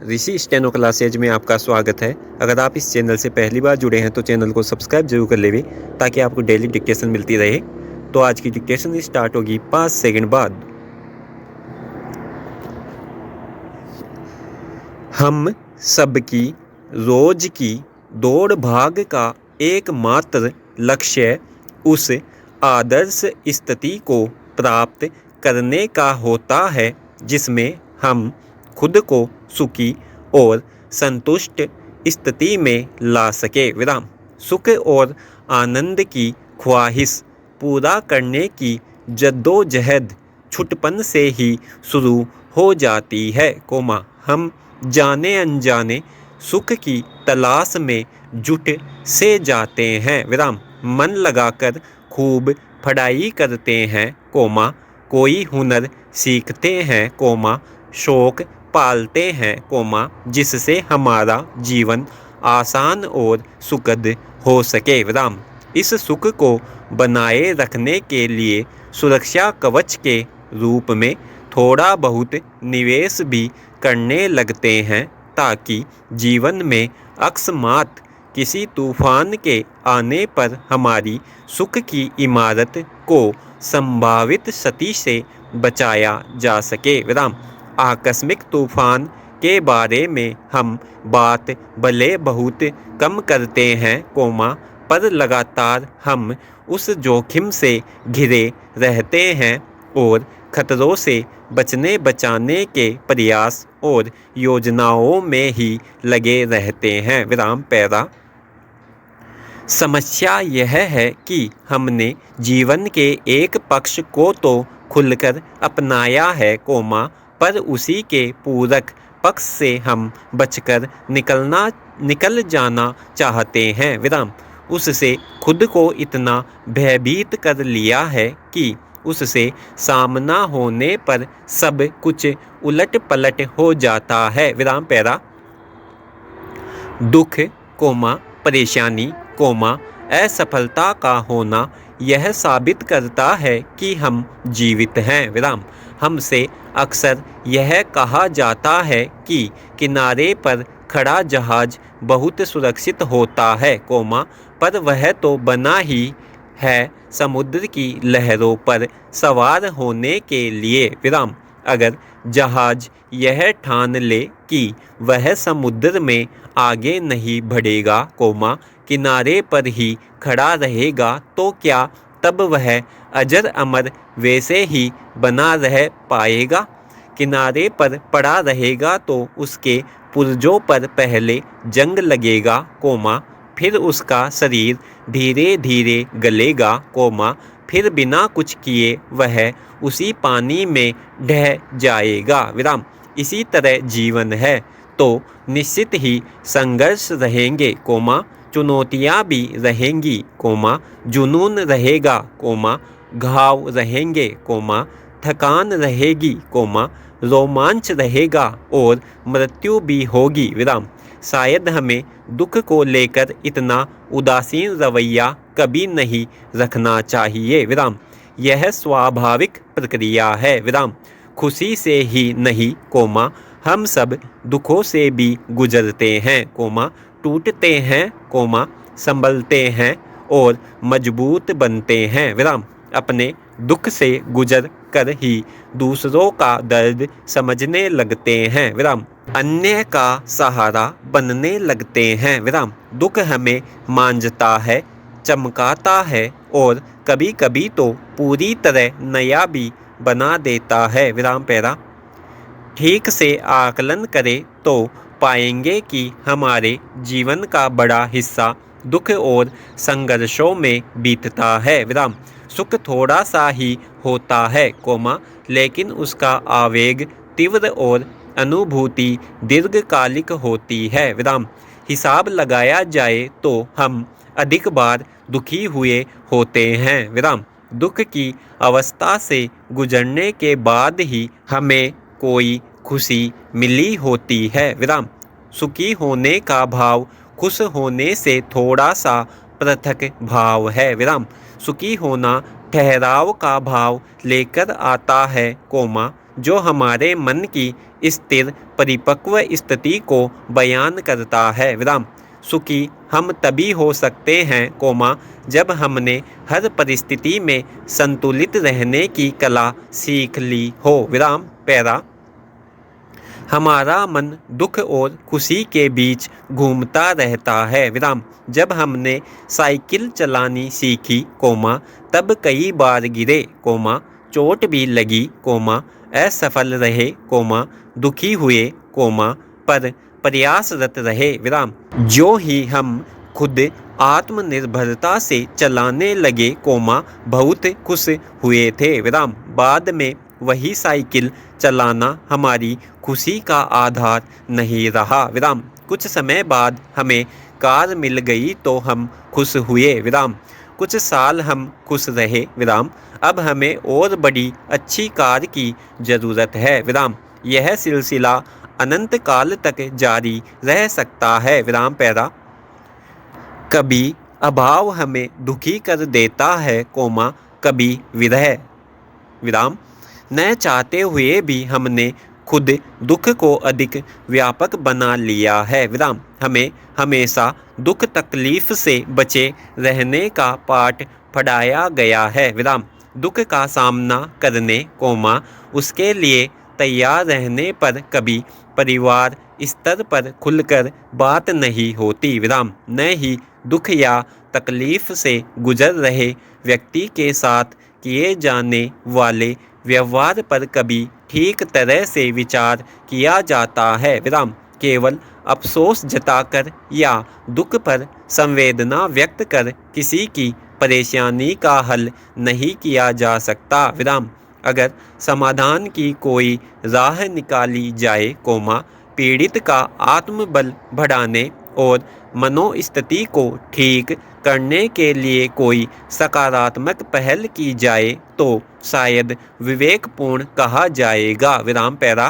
ऋषि steno classes में आपका स्वागत है। अगर आप इस चैनल से पहली बार जुड़े हैं तो चैनल को सब्सक्राइब जरूर कर लेवे ताकि आपको डेली डिक्टेशन मिलती रहे। तो आज की डिक्टेशन स्टार्ट होगी 5 सेकंड बाद। हम सबकी रोज की दौड़ भाग का एकमात्र लक्ष्य उस आदर्श स्थिति को प्राप्त करने का होता है जिसमें हम खुद को सुखी और संतुष्ट स्थिति में ला सके। विराम। सुख और आनंद की ख्वाहिश पूरा करने की जद्दोजहद छुटपन से ही शुरू हो जाती है। हम जाने अनजाने सुख की तलाश में जुट से जाते हैं। विराम। मन लगाकर खूब पढ़ाई करते हैं, कोई हुनर सीखते हैं, शौक पालते हैं, जिससे हमारा जीवन आसान और सुखद हो सके। विराम। इस सुख को बनाए रखने के लिए सुरक्षा कवच के रूप में थोड़ा बहुत निवेश भी करने लगते हैं ताकि जीवन में अकस्मात किसी तूफान के आने पर हमारी सुख की इमारत को संभावित क्षति से बचाया जा सके। विराम। आकस्मिक तूफान के बारे में हम बात भले बहुत कम करते हैं, पर लगातार हम उस जोखिम से घिरे रहते हैं और खतरों से बचाने के प्रयास और योजनाओं में ही लगे रहते हैं। विराम। पैरा। समस्या यह है कि हमने जीवन के एक पक्ष को तो खुलकर अपनाया है, पर उसी के पूरक पक्ष से हम बचकर निकल जाना चाहते हैं। विराम। उससे खुद को इतना भयभीत कर लिया है कि उससे सामना होने पर सब कुछ उलट पलट हो जाता है। विराम। पैरा। दुख, परेशानी, असफलता का होना यह साबित करता है कि हम जीवित हैं। विराम। हमसे अक्सर यह कहा जाता है कि किनारे पर खड़ा जहाज बहुत सुरक्षित होता है, पर वह तो बना ही है समुद्र की लहरों पर सवार होने के लिए। विराम। अगर जहाज यह ठान ले कि वह समुद्र में आगे नहीं बढ़ेगा, किनारे पर ही खड़ा रहेगा, तो क्या तब वह अजर अमर वैसे ही बना रह पाएगा? किनारे पर पड़ा रहेगा तो उसके पुर्जों पर पहले जंग लगेगा, फिर उसका शरीर धीरे धीरे गलेगा, फिर बिना कुछ किए वह उसी पानी में ढह जाएगा। विराम। इसी तरह जीवन है तो निश्चित ही संघर्ष रहेंगे, चुनौतियाँ भी रहेंगी, जुनून रहेगा, घाव रहेंगे, थकान रहेगी, रोमांच रहेगा और मृत्यु भी होगी। विराम। शायद हमें दुख को लेकर इतना उदासीन रवैया कभी नहीं रखना चाहिए। विराम। यह स्वाभाविक प्रक्रिया है। विराम। खुशी से ही नहीं, हम सब दुखों से भी गुजरते हैं, टूटते हैं, संभलते हैं और मजबूत बनते हैं। विराम। अपने दुख से गुजर कर ही दूसरों का दर्द समझने लगते हैं। विराम। अन्य का सहारा बनने लगते हैं। विराम। दुख हमें मांझता है, चमकाता है और कभी कभी तो पूरी तरह नया भी बना देता है। विराम। पैरा। ठीक से आकलन करें तो पाएंगे कि हमारे जीवन का बड़ा हिस्सा दुख और संघर्षों में बीतता है। विराम। सुख थोड़ा सा ही होता है, लेकिन उसका आवेग तीव्र और अनुभूति दीर्घकालिक होती है। विराम। हिसाब लगाया जाए तो हम अधिक बार दुखी हुए होते हैं। विराम। दुख की अवस्था से गुजरने के बाद ही हमें कोई खुशी मिली होती है। विराम। सुखी होने का भाव खुश होने से थोड़ा सा पृथक भाव है। विराम। सुखी होना ठहराव का भाव लेकर आता है, जो हमारे मन की स्थिर परिपक्व स्थिति को बयान करता है। विराम। सुखी हम तभी हो सकते हैं, कोमा, जब हमने हर परिस्थिति में संतुलित रहने की कला सीख ली हो। विराम। पैरा। हमारा मन दुख और खुशी के बीच घूमता रहता है। विराम। जब हमने साइकिल चलानी सीखी, कोमा, तब कई बार गिरे, कोमा, चोट भी लगी, कोमा, असफल रहे, कोमा, दुखी हुए, कोमा, पर प्रयासरत रहे। विराम। जो ही हम खुद आत्मनिर्भरता से चलाने लगे, कोमा, बहुत खुश हुए थे। विराम। बाद में वही साइकिल चलाना हमारी खुशी का आधार नहीं रहा। विराम। कुछ समय बाद हमें कार मिल गई तो हम खुश हुए। विराम। कुछ साल हम खुश रहे। विराम। अब हमें और बड़ी अच्छी कार की ज़रूरत है। विराम। यह सिलसिला अनंत काल तक जारी रह सकता है। विराम। पैरा। कभी अभाव हमें दुखी कर देता है, कोमा, कभी विरह। विराम। न चाहते हुए भी हमने खुद दुख को अधिक व्यापक बना लिया है। विराम। हमें हमेशा दुख तकलीफ से बचे रहने का पाठ पढ़ाया गया है। विराम। दुख का सामना करने, कोमा, उसके लिए तैयार रहने पर कभी परिवार स्तर पर खुलकर बात नहीं होती। विराम। न ही दुख या तकलीफ से गुजर रहे व्यक्ति के साथ किए जाने वाले व्यवहार पर कभी ठीक तरह से विचार किया जाता है। विराम। केवल अफसोस जताकर या दुख पर संवेदना व्यक्त कर किसी की परेशानी का हल नहीं किया जा सकता। विराम। अगर समाधान की कोई राह निकाली जाए, कोमा, पीड़ित का आत्मबल बढ़ाने और मनोस्थिति को ठीक करने के लिए कोई सकारात्मक पहल की जाए, तो शायद विवेकपूर्ण कहा जाएगा। विराम। पैरा।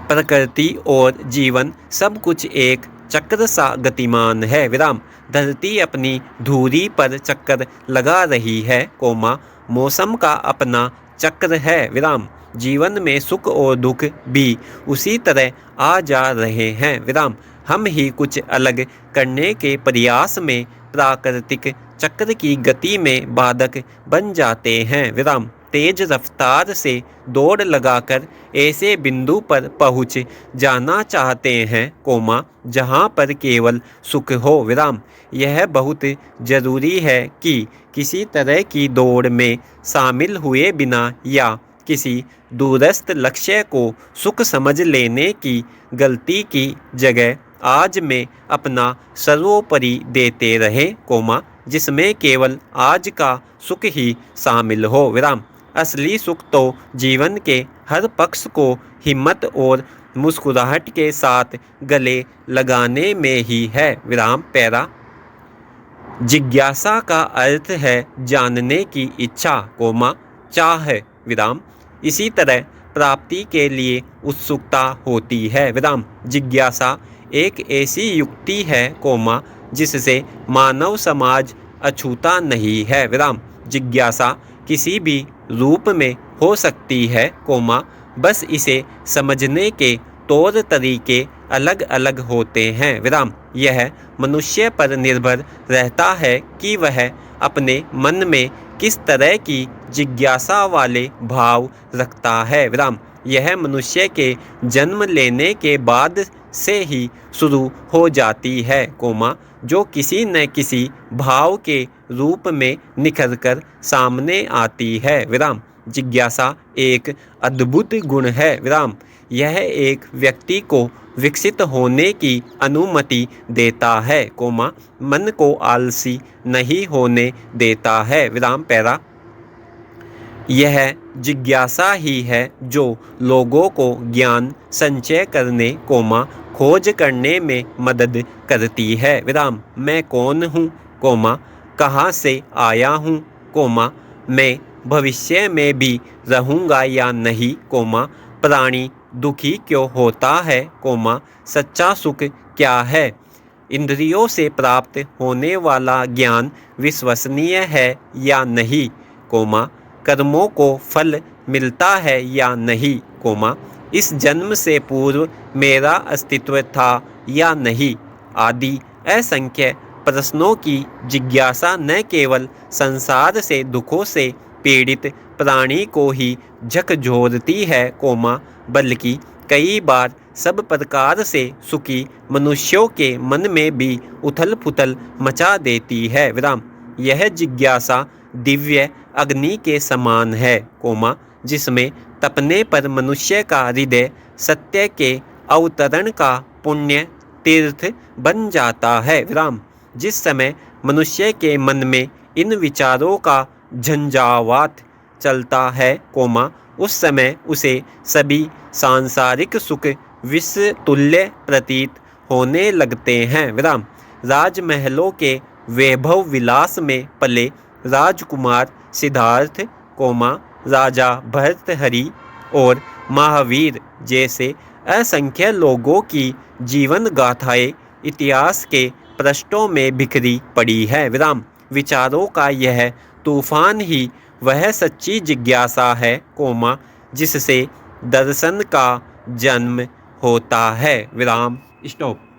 प्रकृति और जीवन सब कुछ एक चक्र सा गतिमान है। विराम। धरती अपनी धुरी पर चक्कर लगा रही है, कोमा, मौसम का अपना चक्र है। विराम। जीवन में सुख और दुख भी उसी तरह आ जा रहे हैं। विराम। हम ही कुछ अलग करने के प्रयास में प्राकृतिक चक्र की गति में बाधक बन जाते हैं। विराम। तेज रफ्तार से दौड़ लगाकर ऐसे बिंदु पर पहुंच जाना चाहते हैं, कोमा, जहां पर केवल सुख हो। विराम। यह बहुत जरूरी है कि किसी तरह की दौड़ में शामिल हुए बिना या किसी दूरस्थ लक्ष्य को सुख समझ लेने की गलती की जगह आज में अपना सर्वोपरि देते रहे, कोमा, जिसमें केवल आज का सुख ही शामिल हो। विराम। असली सुख तो जीवन के हर पक्ष को हिम्मत और मुस्कुराहट के साथ गले लगाने में ही है। विराम। पैरा। जिज्ञासा का अर्थ है जानने की इच्छा, कोमा, चाह। विराम। इसी तरह प्राप्ति के लिए उत्सुकता होती है। विराम। जिज्ञासा एक ऐसी युक्ति है, कोमा, जिससे मानव समाज अछूता नहीं है। विराम। जिज्ञासा किसी भी रूप में हो सकती है, कोमा, बस इसे समझने के तौर तरीके अलग अलग होते हैं। विराम। यह मनुष्य पर निर्भर रहता है कि वह अपने मन में किस तरह की जिज्ञासा वाले भाव रखता है। विराम। यह मनुष्य के जन्म लेने के बाद से ही शुरू हो जाती है, कोमा, जो किसी न किसी भाव के रूप में निखरकर सामने आती है। विराम। जिज्ञासा एक अद्भुत गुण है। विराम। यह एक व्यक्ति को विकसित होने की अनुमति देता है, कोमा, मन को आलसी नहीं होने देता है। विराम। पैरा। यह जिज्ञासा ही है जो लोगों को ज्ञान संचय करने, कोमा, खोज करने में मदद करती है। विराम। मैं कौन हूँ, कोमा, कहाँ से आया हूँ, कोमा, मैं भविष्य में भी रहूँगा या नहीं, कोमा, प्राणी दुखी क्यों होता है, कोमा, सच्चा सुख क्या है, इंद्रियों से प्राप्त होने वाला ज्ञान विश्वसनीय है या नहीं, कोमा, कर्मों को फल मिलता है या नहीं, कोमा, इस जन्म से पूर्व मेरा अस्तित्व था या नहीं, आदि असंख्य प्रश्नों की जिज्ञासा न केवल संसार से दुखों से पीड़ित प्राणी को ही झकझोरती है, कोमा, बल्कि कई बार सब प्रकार से सुखी मनुष्यों के मन में भी उथल पुथल मचा देती है, विराम। यह जिज्ञासा दिव्य अग्नि के समान है, कोमा, जिसमें तपने पर मनुष्य का हृदय सत्य के अवतरण का पुण्य तीर्थ बन जाता है, विराम। जिस समय मनुष्य के मन में इन विचारों का झंझावात चलता है, कोमा, उस समय उसे सभी सांसारिक सुख विष तुल्य प्रतीत होने लगते हैं, विराम। राजमहलों के वैभव विलास में पले राजकुमार सिद्धार्थ, कोमा, राजा भर्तहरि और महावीर जैसे असंख्य लोगों की जीवन गाथाएं इतिहास के पृष्ठों में बिखरी पड़ी है, विराम। विचारों का यह तूफान ही वह सच्ची जिज्ञासा है, कोमा, जिससे दर्शन का जन्म होता है, विराम। स्टॉप।